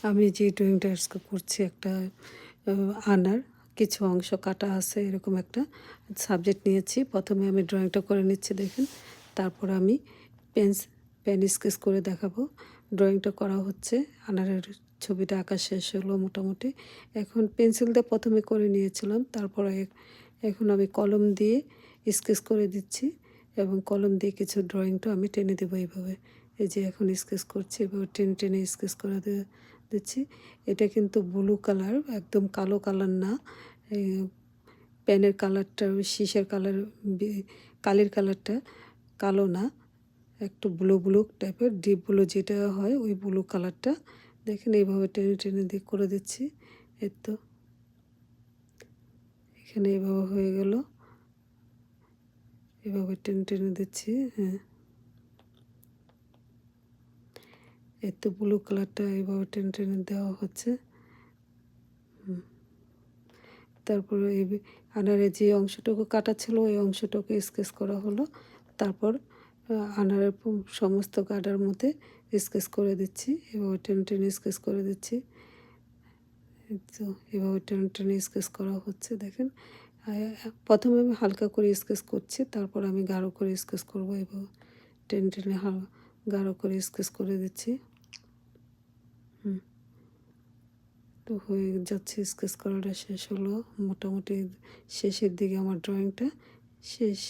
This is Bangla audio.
আমি যে ড্রয়িংটা আজকে করছি একটা আনার কিছু অংশ কাটা আছে এরকম একটা সাবজেক্ট নিয়েছি। প্রথমে আমি ড্রয়িংটা করে নিচ্ছি দেখেন। তারপর আমি পেন স্কেচ করে দেখাবো। ড্রয়িংটা করা হচ্ছে, আনারের ছবিটা আঁকা শেষ হলো মোটামুটি। এখন পেন্সিল দিয়ে প্রথমে করে নিয়েছিলাম, তারপরে এখন আমি কলম দিয়ে স্কেচ করে দিচ্ছি এবং কলম দিয়ে কিছু ড্রয়িংটা আমি টেনে দেবো এইভাবে। এই যে এখন স্কেচ করছি, এভাবে টেনে টেনে স্কেচ করে দিচ্ছি। এটা কিন্তু ব্লু কালার, একদম কালো কালার না। পেনের কালারটা সীসার কালার, কালির কালারটা কালো না, একটু ব্লু ব্লু টাইপের, ডিপ ব্লু যেটা হয় ওই ব্লু কালারটা। দেখেন এইভাবে টেনে টেনে দিয়ে করে দিচ্ছি। এই তো এখানে এইভাবে হয়ে গেল, এভাবে টেনে টেনে দিচ্ছি। হ্যাঁ, এই তো ব্লু কালারটা এইভাবে টেনে টেনে দেওয়া হচ্ছে। তারপরে এই আনারের যে অংশটুকু কাটা ছিল ওই অংশটুকু স্কেচ করা হলো। তারপর আনারের সমস্ত গাডার মধ্যে স্কেচ করে দিচ্ছি, এভাবে টেনে টেনে স্কেচ করে দিচ্ছি। তো এভাবে টেনে টেনে স্কেচ করা হচ্ছে দেখেন। প্রথমে আমি হালকা করে স্কেচ করছি, তারপর আমি গাঢ় করে স্কেচ করবো। এভাবে টেনে টেনে গাঢ় করে স্কেচ করে দিচ্ছি। তো হয়ে যাচ্ছে, স্কেচ করাটা শেষ হলো মোটামুটি। শেষের দিকে আমার ড্রয়িংটা শেষ।